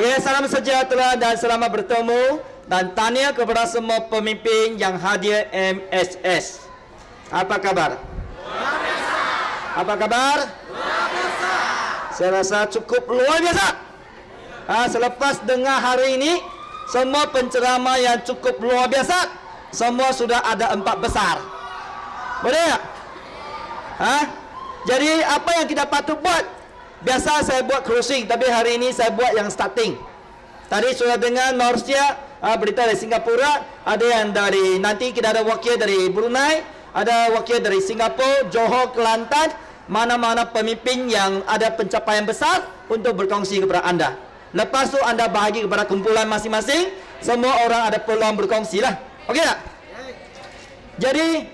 Okey, salam sejahtera dan selamat bertemu dan tanya kepada semua pemimpin yang hadir MSS. Apa kabar? Luar biasa. Apa kabar? Luar biasa. Saya rasa cukup luar biasa. Selepas dengar hari ini, semua penceramah yang cukup luar biasa, semua sudah ada 4 besar. Boleh tak? Jadi apa yang kita patut buat? Biasa saya buat closing, tapi hari ini saya buat yang starting. Tadi sudah dengar Norcia, berita dari Singapura, ada yang dari, nanti kita ada wakil dari Brunei, ada wakil dari Singapura, Johor, Kelantan, mana-mana pemimpin yang ada pencapaian besar untuk berkongsi kepada anda. Lepas tu anda bahagi kepada kumpulan masing-masing, semua orang ada peluang berkongsi lah. Okey tak? Jadi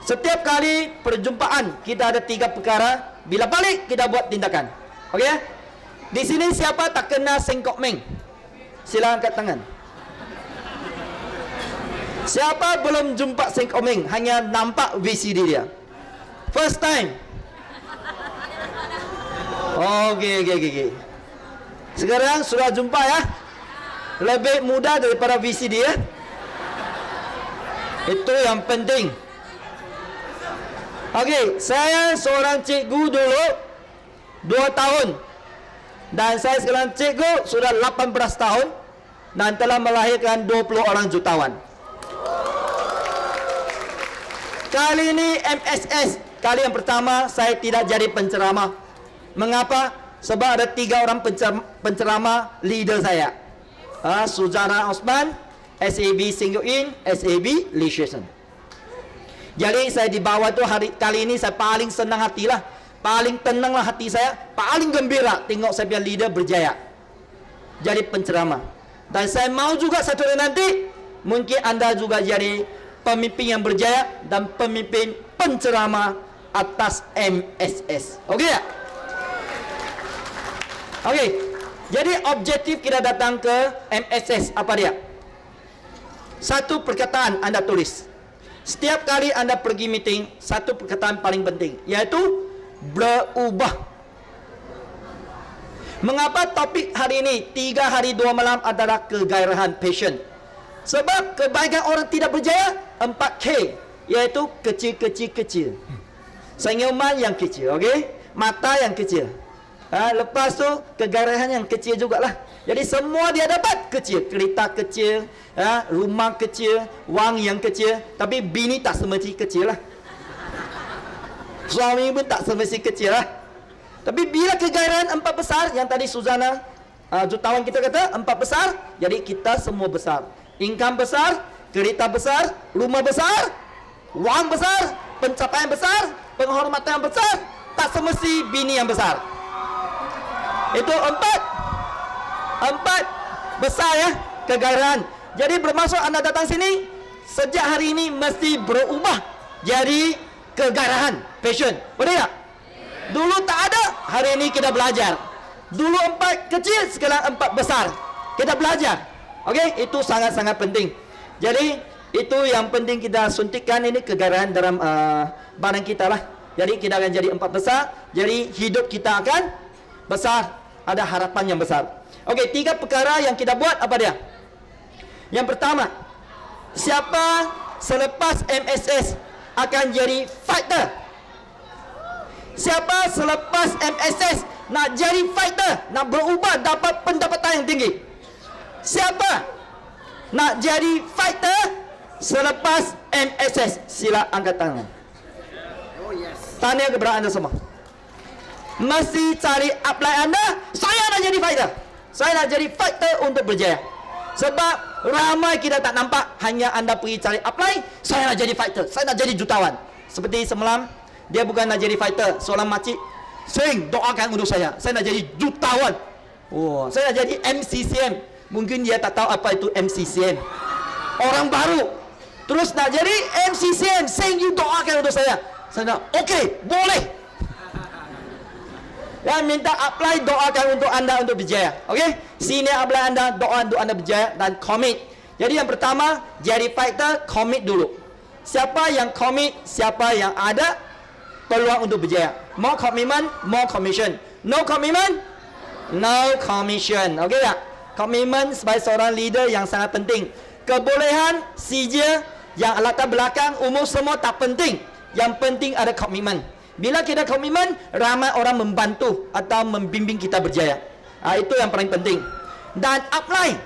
setiap kali perjumpaan kita ada 3 perkara. Bila balik kita buat tindakan. Okey ya? Di sini siapa tak kenal Seng Kok Meng? Sila angkat tangan. Siapa belum jumpa Seng Kok Meng, hanya nampak VCD dia? First time. Okey. Sekarang sudah jumpa ya? Lebih mudah daripada VCD ya? Itu yang penting. Okey, saya seorang cikgu dulu 2 tahun. Dan saya sekarang cikgu sudah 18 tahun dan telah melahirkan 20 orang jutawan. Kali ini MSS, kali yang pertama saya tidak jadi penceramah. Mengapa? Sebab ada 3 orang penceramah leader saya. Suzana Osman, SAB Singyoin, SAB Lee Shesen. Jadi saya di bawah tu kali ini saya paling senang hatilah, paling tenanglah hati saya, paling gembira tengok saya punya leader berjaya jadi penceramah. Dan saya mau juga satu hari nanti mungkin anda juga jadi pemimpin yang berjaya dan pemimpin penceramah atas MSS. Okey tak? Okey. Jadi objektif kita datang ke MSS apa dia? Satu perkataan anda tulis. Setiap kali anda pergi meeting, satu perkataan paling penting, yaitu berubah. Mengapa topik hari ini 3 hari 2 malam adalah kegairahan, passion? Sebab kebanyakan orang tidak berjaya 4K, yaitu kecil. Senyuman yang kecil, okey? Mata yang kecil. Lepas tu kegairahan yang kecil jugalah. Jadi semua dia dapat kecil, kereta kecil, rumah kecil, wang yang kecil, tapi bini tak semesti kecil lah. Suami pun tak semesti kecil lah. Tapi bila kegairahan 4 besar, yang tadi Suzana jutawan kita kata 4 besar, jadi kita semua besar. Income besar, kereta besar, rumah besar, wang besar, pencapaian besar, penghormatan besar, tak semesti bini yang besar. Itu 4 besar ya kegairahan. Jadi bermaksud anda datang sini sejak hari ini mesti berubah jadi kegairahan, passion. Boleh tak? Dulu tak ada, hari ini kita belajar. Dulu 4 kecil, sekarang 4 besar. Kita belajar. Okey, itu sangat-sangat penting. Jadi itu yang penting kita suntikkan ini kegairahan dalam badan kita lah. Jadi kita akan jadi 4 besar. Jadi hidup kita akan besar. Ada harapan yang besar. Okey, 3 perkara yang kita buat apa dia? Yang pertama, siapa selepas MSS akan jadi fighter? Siapa selepas MSS nak jadi fighter, nak berubah dapat pendapatan yang tinggi? Siapa nak jadi fighter selepas MSS? Sila angkat tangan. Tanya kepada anda semua. Mesti cari apply anda. Saya nak jadi fighter. Saya nak jadi fighter untuk berjaya. Sebab ramai kita tak nampak, hanya anda pergi cari apply, saya nak jadi fighter, saya nak jadi jutawan. Seperti semalam, dia bukan nak jadi fighter, seorang makcik, Sing, doakan untuk saya nak jadi jutawan. Saya nak jadi MCCM. Mungkin dia tak tahu apa itu MCCM. Orang baru. Terus nak jadi MCCM, Sing, you doakan untuk saya. Saya nak, okey, boleh. Dan minta apply, doakan untuk anda untuk berjaya. Okey? Sini apply anda, doa untuk anda berjaya dan commit. Jadi yang pertama, jadi fighter, commit dulu. Siapa yang commit, siapa yang ada peluang untuk berjaya. More commitment, more commission. No commitment, No commission. Okey tak? Komitmen sebagai seorang leader yang sangat penting. Kebolehan, sijil, yang latar belakang, umur semua tak penting. Yang penting ada komitmen. Bila kita komitmen, ramai orang membantu atau membimbing kita berjaya. Itu yang paling penting. Dan upline,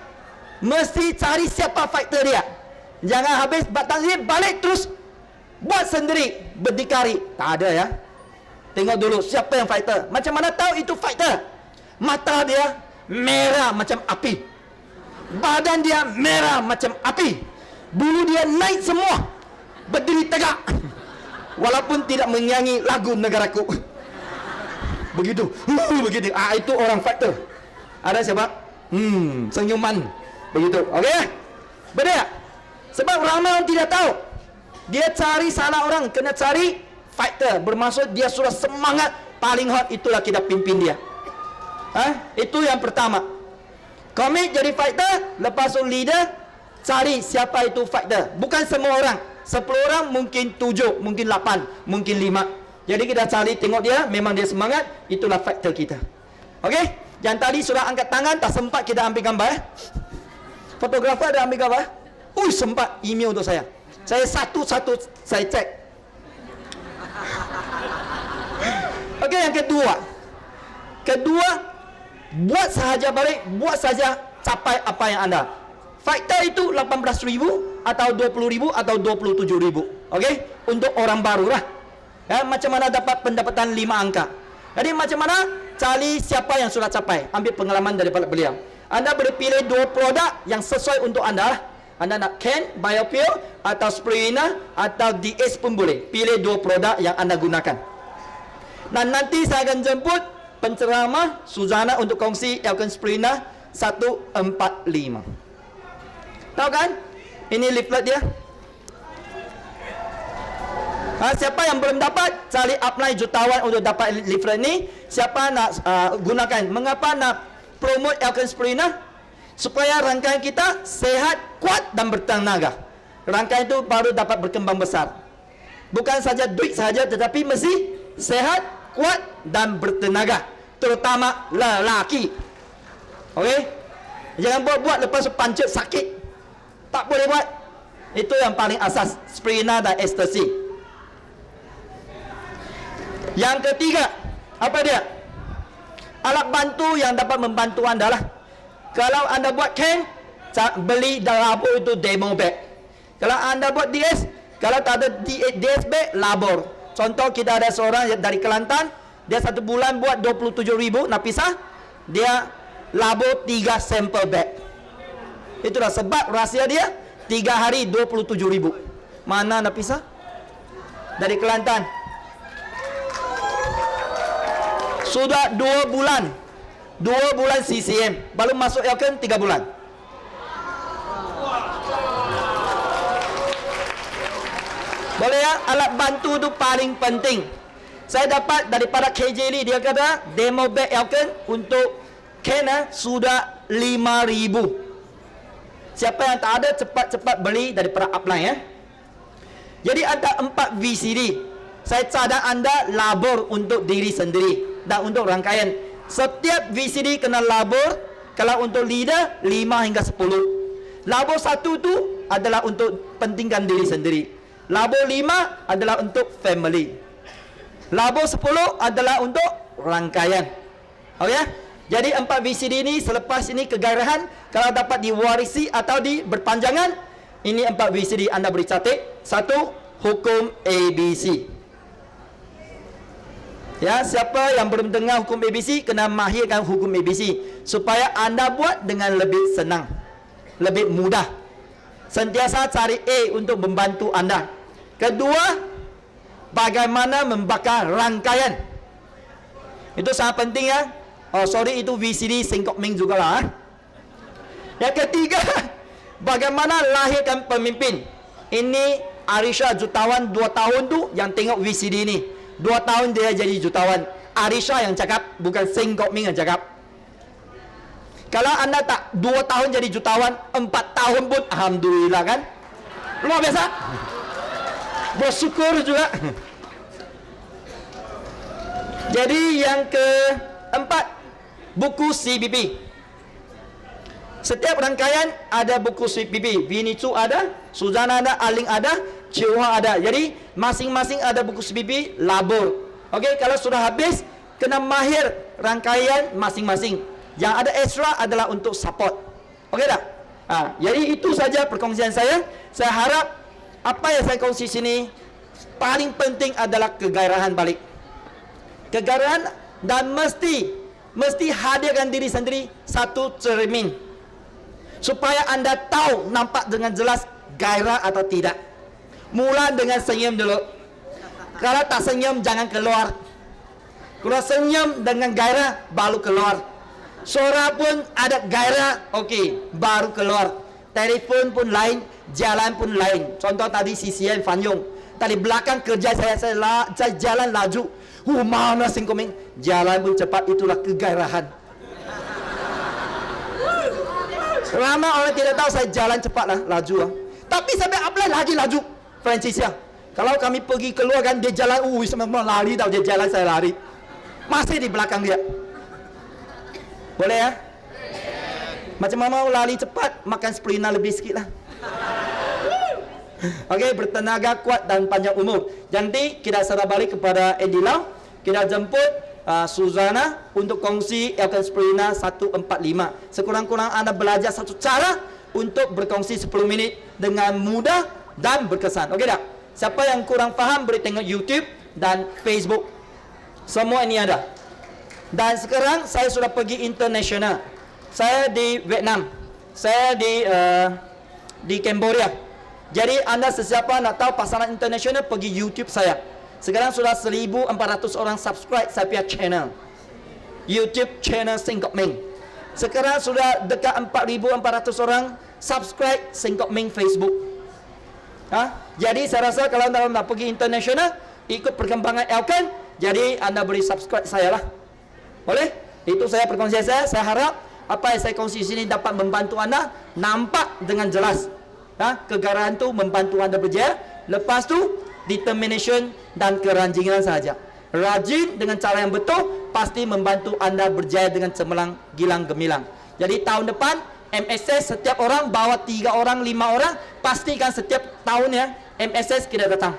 mesti cari siapa fighter dia. Jangan habis batang dia balik terus buat sendiri, berdikari. Tak ada ya. Tengok dulu siapa yang fighter. Macam mana tahu itu fighter? Mata dia merah macam api, badan dia merah macam api, bulu dia naik semua, berdiri tegak walaupun tidak menyanyi lagu negaraku. Begitu. Begitu. Itu orang fighter. Ada siapa? Senyuman. Begitu. Okey? Betul tak? Sebab ramai orang tidak tahu. Dia cari salah orang. Kena cari fighter. Bermaksud dia sudah semangat, paling hot, itulah kita pimpin dia. Itu yang pertama. Komit jadi fighter. Lepas tu leader, cari siapa itu fighter. Bukan semua orang. 10 orang mungkin 7, mungkin 8, mungkin 5. Jadi kita cari, tengok dia, memang dia semangat, itulah fighter kita. Okey? Yang tadi sudah angkat tangan, tak sempat kita ambil gambar. Fotografer ada ambil gambar? Sempat email untuk saya. Saya satu-satu saya cek. Okey, yang kedua. Buat sahaja balik, buat saja capai apa yang anda. Fighter itu 18,000 atau 20,000 atau 27,000. Okey? Untuk orang baru lah. Ya, macam mana dapat pendapatan 5 angka. Jadi macam mana cari siapa yang sudah capai. Ambil pengalaman daripada beliau. Anda boleh pilih 2 produk yang sesuai untuk anda lah. Anda nak Ken, Biopure atau Spirulina atau DS pun boleh. Pilih 2 produk yang anda gunakan. Dan nanti saya akan jemput penceramah Suzana untuk kongsi Elkan Spirulina 145. Tahu kan? Ini leaflet dia. Siapa yang belum dapat, cari upline jutawan untuk dapat leaflet ni. Siapa nak gunakan? Mengapa nak promote Elkan Spirulina? Supaya rangkaian kita sehat, kuat dan bertenaga. Rangkaian itu baru dapat berkembang besar. Bukan saja duit saja, tetapi mesti sehat, kuat dan bertenaga. Terutama lelaki. Okey? Jangan buat-buat lepas pancit sakit. Tak boleh buat. Itu yang paling asas. Spirulina dan ekstasi. Yang ketiga, apa dia? Alat bantu yang dapat membantu anda lah. Kalau anda buat Ken, beli dalam labor itu demo bag. Kalau anda buat DS, kalau tak ada DS bag, labor. Contoh, kita ada seorang dari Kelantan, dia 1 bulan buat 27,000 nak pisah, dia labor 3 sampel bag. Itulah sebab rahsia dia 3 hari 27,000. Mana nak pisah? Dari Kelantan. Sudah 2 bulan. 2 bulan CCM. Baru masuk Elkan 3 bulan. Boleh ya? Alat bantu tu paling penting. Saya dapat daripada KJ Lee, dia kata demo bag Elkan untuk Ken sudah 5,000. Siapa yang tak ada, cepat-cepat beli daripada upline ya. Jadi ada 4 VCD. Saya cadang anda labor untuk diri sendiri dan untuk rangkaian. Setiap VCD kena labor. Kalau untuk leader 5 hingga 10. Labor 1 tu adalah untuk pentingkan diri sendiri. Labor 5 adalah untuk family. Labor 10 adalah untuk rangkaian. Okey? Jadi 4 VCD ini selepas ini kegairahan, kalau dapat diwarisi atau berpanjangan, ini 4 VCD anda boleh catat. 1, hukum ABC. Ya, siapa yang belum dengar hukum ABC, kena mahirkan hukum ABC supaya anda buat dengan lebih senang, lebih mudah. Sentiasa cari A untuk membantu anda. Kedua, bagaimana membakar rangkaian. Itu sangat penting ya. Itu VCD Singkok Ming juga lah. Yang ketiga, bagaimana lahirkan pemimpin. Ini Arisha jutawan 2 tahun tu yang tengok VCD ni. 2 tahun dia jadi jutawan. Arisha yang cakap, bukan Singkok Ming yang cakap. Kalau anda tak 2 tahun jadi jutawan, 4 tahun pun alhamdulillah kan. Luar biasa. Bersyukur juga. Jadi yang keempat, buku CBB. Setiap rangkaian ada buku CBB. Winnie Chu ada, Suzana ada, Aling ada, Ciuha ada. Jadi masing-masing ada buku CBB labur. Okey, kalau sudah habis kena mahir rangkaian masing-masing. Yang ada extra adalah untuk support. Okey tak? Jadi itu saja perkongsian saya. Saya harap apa yang saya kongsi sini paling penting adalah kegairahan balik. Kegairahan, dan mesti hadirkan diri sendiri satu cermin supaya anda tahu, nampak dengan jelas gairah atau tidak. Mula dengan senyum dulu. Kalau tak senyum jangan keluar. Kalau senyum dengan gairah baru keluar. Suara pun ada gairah, okey, baru keluar. Telefon pun lain, jalan pun lain. Contoh tadi CCN Fanyong. Tadi belakang kerja saya jalan laju. Mana singkoming? Jalan pun cepat, itulah kegairahan. Ramai orang tidak tahu saya jalan cepat lah, laju lah. Tapi sampai apply lagi laju. Francis ya. Kalau kami pergi keluar kan dia jalan, semua lari tau, dia jalan saya lari. Masih di belakang dia. Boleh ya? Macam mana lari cepat, makan spirulina lebih sikit lah. Okey, bertenaga kuat dan panjang umur. Jadi kita serah balik kepada Andy Lau. Kita jemput Suzana untuk kongsi Elkan Spirulina 145. Sekurang-kurang anda belajar satu cara untuk berkongsi 10 minit dengan mudah dan berkesan. Okey tak? Siapa yang kurang faham boleh tengok YouTube dan Facebook. Semua ini ada. Dan sekarang saya sudah pergi international. Saya di Vietnam. Saya di Cambodia. Jadi anda sesiapa nak tahu pasaran international, pergi YouTube saya. Sekarang sudah 1,400 orang subscribe saya punya channel YouTube channel Singkok Ming. Sekarang sudah dekat 4,400 orang subscribe Singkok Ming Facebook. Jadi saya rasa kalau anda nak pergi international, ikut perkembangan Elkan, jadi anda boleh subscribe saya lah. Boleh? Itu saya perkongsian saya. Saya harap apa yang saya kongsi sini dapat membantu anda nampak dengan jelas. Kegairahan tu membantu anda berjaya. Lepas tu determination dan keranjingan saja. Rajin dengan cara yang betul pasti membantu anda berjaya dengan cemerlang gilang gemilang. Jadi tahun depan MSS setiap orang bawa 3 orang 5 orang, pastikan setiap tahun ya MSS kita datang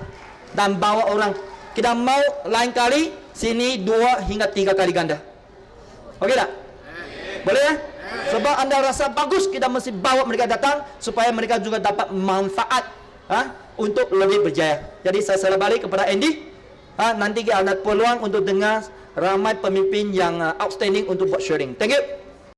dan bawa orang. Kita mau lain kali sini 2 hingga 3 kali ganda. Okey tak? Boleh ya? Sebab anda rasa bagus, kita mesti bawa mereka datang supaya mereka juga dapat manfaat untuk lebih berjaya. Jadi saya serah balik kepada Andy. Nanti kita ada peluang untuk dengar ramai pemimpin yang outstanding untuk buat sharing. Thank you.